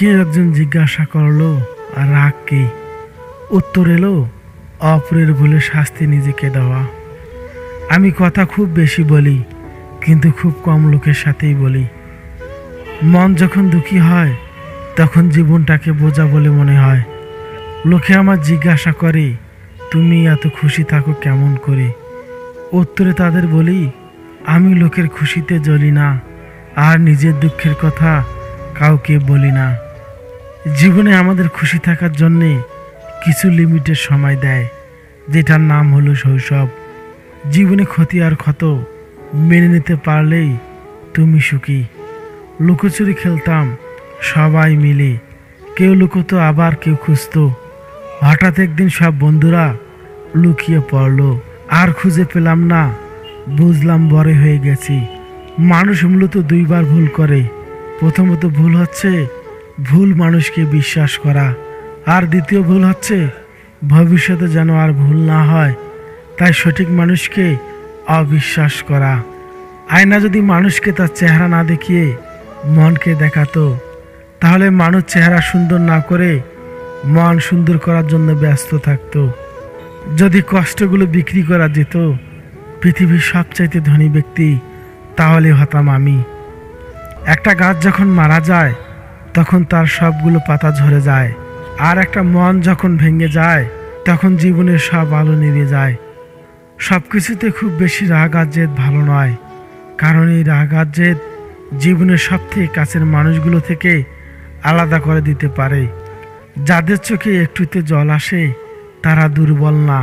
কেউ একজন জিজ্ঞাসা করলো রাগ কি? উত্তর এলো অপরের ভুলে শাস্তি নিজেকে দেওয়া। আমি কথা খুব বেশি বলি, কিন্তু খুব কম লোকের সাথেই বলি। মন যখন দুঃখী হয় তখন জীবনটাকে বোঝা বলে মনে হয়। লোকে আমার জিজ্ঞাসা করে তুমি এত খুশি থাকো কেমন করে? উত্তরে তাদের বলি আমি লোকের খুশিতে জ্বলি না, আর নিজের দুঃখের কথা কাউকে বলি না। জীবনে আমাদের খুশি থাকার জন্যে কিছু লিমিটেড সময় দেয়, যেটার নাম হলো শৈশব। জীবনে ক্ষতি আর ক্ষত মেনে নিতে পারলেই তুমি সুখী। লুকোচুরি খেলতাম সবাই মিলে, কেউ লুকোতো আবার কেউ খুঁজতো। হঠাৎ একদিন সব বন্ধুরা লুকিয়ে পড়লো, আর খুঁজে পেলাম না। বুঝলাম বড় হয়ে গেছি। মানুষ মূলত দুইবার ভুল করে। প্রথমত ভুল হচ্ছে ভুল মানুষকে বিশ্বাস করা, আর দ্বিতীয় ভুল হচ্ছে ভবিষ্যতে যেন আর ভুল না হয় তাই সঠিক মানুষকে অবিশ্বাস করা। আয়না যদি মানুষকে তার চেহারা না দেখিয়ে মনকে দেখাতো, তাহলে মানুষ চেহারা সুন্দর না করে মন সুন্দর করার জন্য ব্যস্ত থাকতো। যদি কষ্টগুলো বিক্রি করা যেত পৃথিবীর সবচাইতে ধনী ব্যক্তি তাহলে হতাম আমি। একটা গাছ যখন মারা যায় তখন তার সবগুলো পাতা ঝরে যায়, আর একটা মন যখন ভেঙে যায় তখন জীবনের সব আলো নিভে যায়। সব কিছুতে খুব বেশি রাগ আর জেদ ভালো নয়, কারণ এই রাগ আর জেদ জীবনের সবথেকে কাছের মানুষগুলো থেকে আলাদা করে দিতে পারে। যাদের চোখে একটুতে জল আসে তারা দুর্বল না,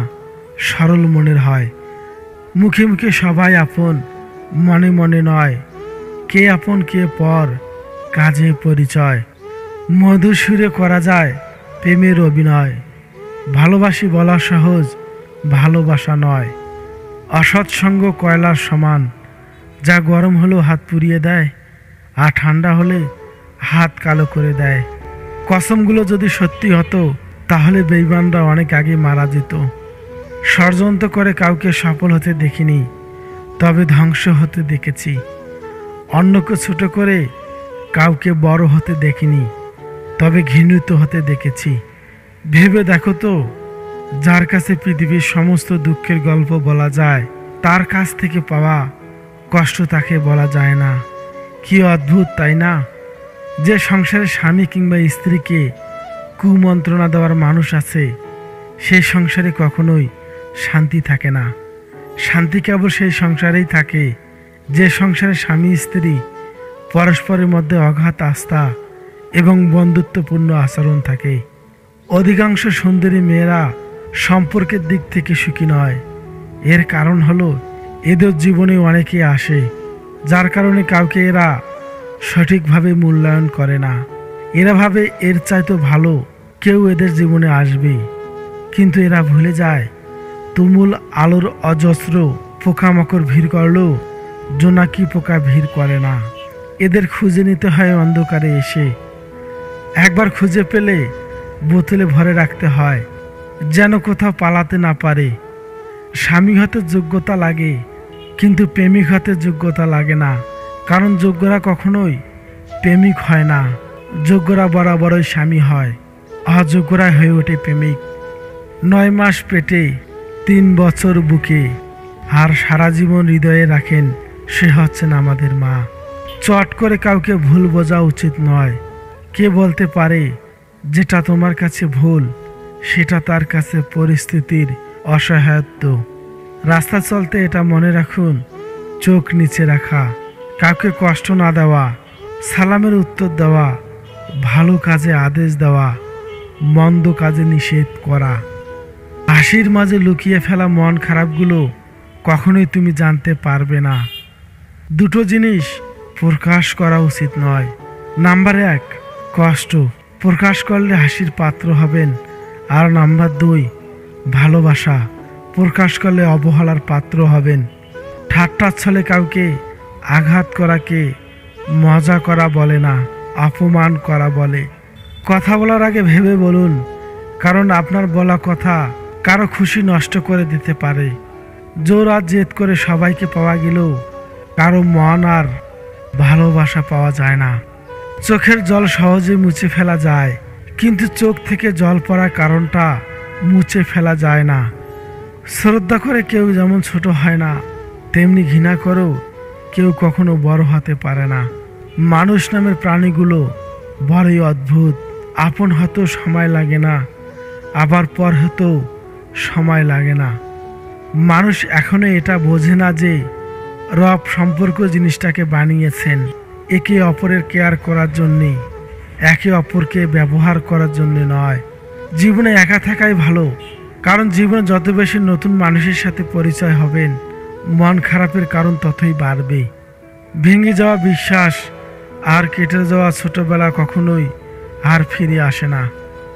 সরল মনের হয়। মুখে মুখে সবাই আপন, মনে মনে নয়। কে আপন কে পর, কাজে পরিচয়। মধুর সুরে করা যায় প্রেমের অভিনয়। ভালোবাসি বলা সহজ, ভালোবাসা নয়। অসৎ সঙ্গ কয়লার সমান, যা গরম হলেও হাত পুড়িয়ে দেয়, আর ঠান্ডা হলে হাত কালো করে দেয়। কসমগুলো যদি সত্যি হতো তাহলে বেঈমানরা অনেক আগে মারা যেত। ষড়যন্ত্র করে কাউকে সফল হতে দেখিনি, তবে ধ্বংস হতে দেখেছি। অন্যকে ছোট করে কাউকে বড় হতে দেখিনি, তবে ঘৃণিত হতে দেখেছি। ভেবে দেখো তো, যার কাছে পৃথিবীর সমস্ত দুঃখের গল্প বলা যায় তার কাছ থেকে পাওয়া কষ্ট তাকে বলা যায় না। কি অদ্ভুত তাই না? যে সংসারে স্বামী কিংবা স্ত্রীকে কুমন্ত্রণা দেওয়ার মানুষ আছে, সেই সংসারে কখনোই শান্তি থাকে না। শান্তি কেবল সেই সংসারেই থাকে যে সংসারে স্বামী স্ত্রী পরস্পরের মধ্যে অগাধ আস্থা এবং বন্ধুত্বপূর্ণ আচরণ থাকে। অধিকাংশ সুন্দরী মেয়েরা সম্পর্কের দিক থেকে সুখী নয়। এর কারণ হলো এদের জীবনে অনেকে আসে, যার কারণে কাউকে এরা সঠিকভাবে মূল্যায়ন করে না। এরা ভাবে এর চাইতে ভালো কেউ এদের জীবনে আসবে, কিন্তু এরা ভুলে যায় তুমুল আলোর অজস্র পোকামাকড় ভিড় করলেও জোনাকি পোকা ভিড় করে না। এদের খুঁজে নিতে হয় অন্ধকারে এসে। একবার খুঁজে পেলে বোতলে ভরে রাখতে হয়, যেন কোথাও পালাতে না পারে। স্বামী হতে যোগ্যতা লাগে, কিন্তু প্রেমিক হতে যোগ্যতা লাগে না, কারণ যোগ্যরা কখনোই প্রেমিক হয় না। যোগ্যরা বরাবরই স্বামী হয়, অযোগ্যরা হয়ে ওঠে প্রেমিক। 9 মাস পেটে, 3 বছর বুকে, আর সারা জীবন হৃদয়ে রাখেন সে হচ্ছেন আমাদের মা। চট করে কাউকে ভুল বোঝা উচিত নয়। কে বলতে পারে যেটা তোমার কাছে ভুল, সেটা তার কাছে পরিস্থিতির অসহায়ত্ব। রাস্তা চলতে এটা মনে রাখুন, চোখ নিচে রাখা, কাউকে কষ্ট না দেওয়া, সালামের উত্তর দেওয়া, ভালো কাজে আদেশ দেওয়া, মন্দ কাজে নিষেধ করা। হাসির মাঝে লুকিয়ে ফেলা মন খারাপগুলো কখনোই তুমি জানতে পারবে না। দুটো জিনিস প্রকাশ করা উচিত নয়। নাম্বার 1, কষ্ট প্রকাশ করলে হাসির পাত্র হবেন, আর নাম্বার 2, ভালোবাসা প্রকাশ করলে অবহেলার পাত্র হবেন। ঠাট্টার ছলে কাউকে আঘাত করাকে মজা করা বলে না, অপমান করা বলে। কথা বলার আগে ভেবে বলুন, কারণ আপনার বলা কথা কারো খুশি নষ্ট করে দিতে পারে। জোর আর জেদ করে সবাইকে পাওয়া গেলেও কারো মন আর ভালোবাসা পাওয়া যায় না। চোখের জল সহজে মুছে ফেলা যায়, কিন্তু চোখ থেকে জল পড়ার কারণটা মুছে ফেলা যায় না। শ্রদ্ধা করে কেউ যেমন ছোট হয় না, তেমনি ঘৃণা করেও কেউ কখনো বড় হতে পারে না। মানুষ নামের প্রাণীগুলো বড়ই অদ্ভুত। আপন হতেও সময় লাগে না, আবার পর হতেও সময় লাগে না। মানুষ এখনো এটা বোঝে না যে রব সম্পর্ক জিনিসটাকে বানিয়েছেন একে অপরের কেয়ার করার জন্যে, একে অপরকে ব্যবহার করার জন্য নয়। জীবনে একা থাকাই ভালো, কারণ জীবনে যত বেশি নতুন মানুষের সাথে পরিচয় হবেন, মন খারাপের কারণ ততই বাড়বে। ভেঙে যাওয়া বিশ্বাস আর কেটে যাওয়া ছোটবেলা কখনোই আর ফিরে আসে না।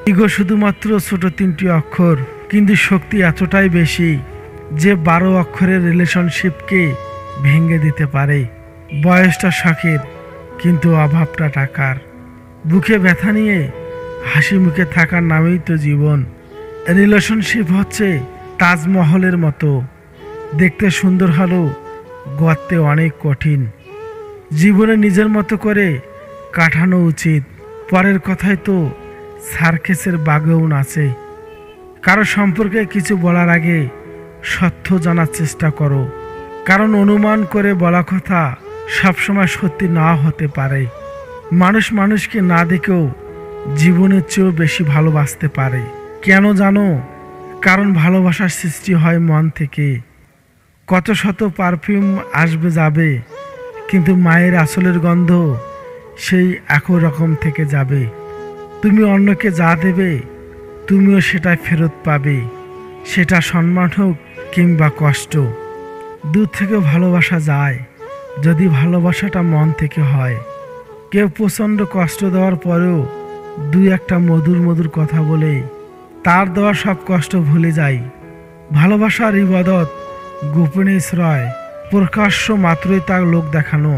ইগো শুধুমাত্র ছোট 3টি অক্ষর, কিন্তু শক্তি এতটাই বেশি যে 12 অক্ষরের রিলেশনশিপকে ভেঙে দিতে পারে। বয়সটা শখের, কিন্তু অভাবটা টাকার। বুকে ব্যথা নিয়ে হাসি মুখে থাকার নামেই তো জীবন। রিলেশনশিপ হচ্ছে তাজমহলের মতো, দেখতে সুন্দর হলেও গড়তে অনেক কঠিন। জীবনে নিজের মতো করে কাটানো উচিত। পরের কথায় তো সার্কেসের বাগেও আছে। কারো সম্পর্কে কিছু বলার আগে সত্য জানার চেষ্টা করো, কারণ অনুমান করে বলা কথা সবসময় সত্যি না হতে পারে। মানুষ মানুষকে না দেখেও জীবনের চেয়েও বেশি ভালোবাসতে পারে। কেন জানো? কারণ ভালোবাসার সৃষ্টি হয় মন থেকে। কত শত পারফিউম আসবে যাবে, কিন্তু মায়ের আঁচলের গন্ধ সেই একই রকম থেকে যাবে। তুমি অন্যকে যা দেবে তুমিও সেটা ফেরত পাবে, সেটা সম্মান হোক কিংবা কষ্ট। দূর থেকে ভালোবাসা যায় যদি ভালোবাসাটা মন থেকে হয়। কেউ প্রচণ্ড কষ্ট দেওয়ার পরেও 2-1টা মধুর মধুর কথা বলে তার দেওয়া সব কষ্ট ভুলে যায়। ভালোবাসার ইবাদত গোপনে শ্রয়, প্রকাশ্য মাত্রই তার লোক দেখানো।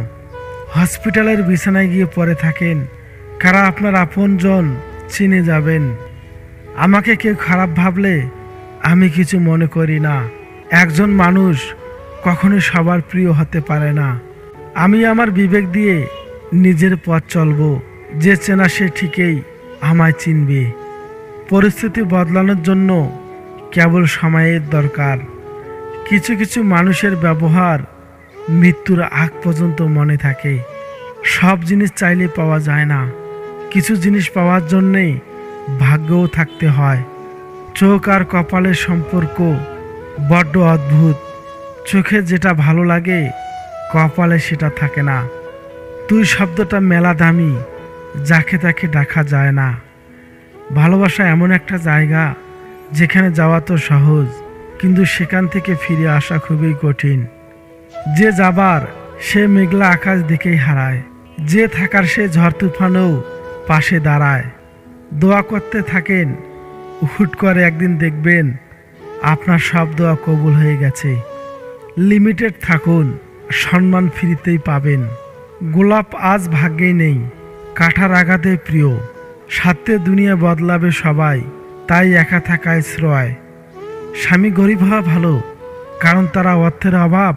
হসপিটালের বিছানায় গিয়ে পড়ে থাকেন, কারা আপনার আপনজন চিনে যাবেন। আমাকে কেউ খারাপ ভাবলে আমি কিছু মনে করি না। একজন মানুষ কখনোই সবার প্রিয় হতে পারে না। আমি আমার বিবেক দিয়ে নিজের পথ চলবো, যে চেনা সে ঠিকই আমায় চিনবে। পরিস্থিতি বদলানোর জন্য কেবল সময়ের দরকার। কিছু কিছু মানুষের ব্যবহার মৃত্যুর আগ পর্যন্ত মনে থাকে। সব জিনিস চাইলে পাওয়া যায় না, কিছু জিনিস পাওয়ার জন্যে ভাগ্যও থাকতে হয়। চোখ আর কপালের সম্পর্ক বড্ড অদ্ভুত। চোখে যেটা ভালো লাগে কপালে সেটা থাকে না। তুই শব্দটা মেলা দামি, যাকে তাকে ডাকা যায় না। ভালোবাসা এমন একটা জায়গা যেখানে যাওয়া তো সহজ, কিন্তু সেখান থেকে ফিরে আসা খুবই কঠিন। যে যাবার সে মেঘলা আকাশ দেখেই হারায়, যে থাকার সে ঝড় তুফানেও পাশে দাঁড়ায়। দোয়া করতে থাকেন, হুট করে একদিন দেখবেন আপনার সব দোয়া কবুল হয়ে গেছে। লিমিটেড থাকুন, সম্মান ফ্রিতেই পাবেন। গোলাপ আজ ভাগ্যেই নেই, কাঁঠার আঘাতে প্রিয়। স্বার্থে দুনিয়া বদলাবে সবাই, তাই একা থাকায় শ্রয়। স্বামী গরিব হওয়া ভালো, কারণ তারা অর্থের অভাব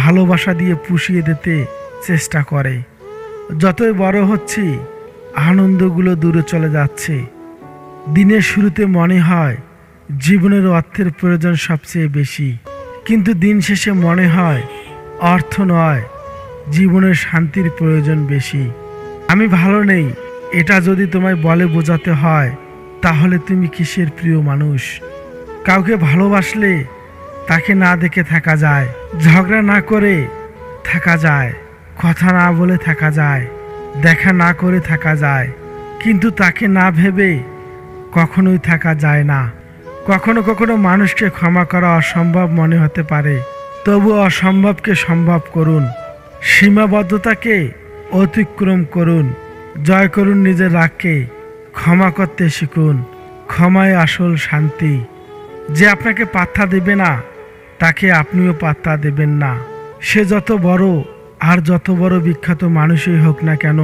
ভালোবাসা দিয়ে পুষিয়ে দিতে চেষ্টা করে। যতই বড় হচ্ছি আনন্দগুলো দূরে চলে যাচ্ছে। দিনের শুরুতে মনে হয় জীবনের অর্থের প্রয়োজন সবচেয়ে বেশি, কিন্তু দিন শেষে মনে হয় অর্থ নয়, জীবনের শান্তির প্রয়োজন বেশি। আমি ভালো নেই এটা যদি তোমায় বলে বোঝাতে হয়, তাহলে তুমি কিসের প্রিয় মানুষ? কাউকে ভালোবাসলে তাকে না দেখে থাকা যায়, ঝগড়া না করে থাকা যায়, কথা না বলে থাকা যায়, দেখা না করে থাকা যায়, কিন্তু তাকে না ভেবে কখনোই থাকা যায় না। কখনো কখনো মানুষকে ক্ষমা করা অসম্ভব মনে হতে পারে, তবু অসম্ভবকে সম্ভব করুন। সীমাবদ্ধতাকে অতিক্রম করুন, জয় করুন নিজের রাগকে, ক্ষমা করতে শিখুন। ক্ষমায় আসল শান্তি। যে আপনাকে পাত্তা দেবে না তাকে আপনিও পাত্তা দেবেন না। সে যত বড় আর যত বড় বিখ্যাত মানুষই হোক না কেন,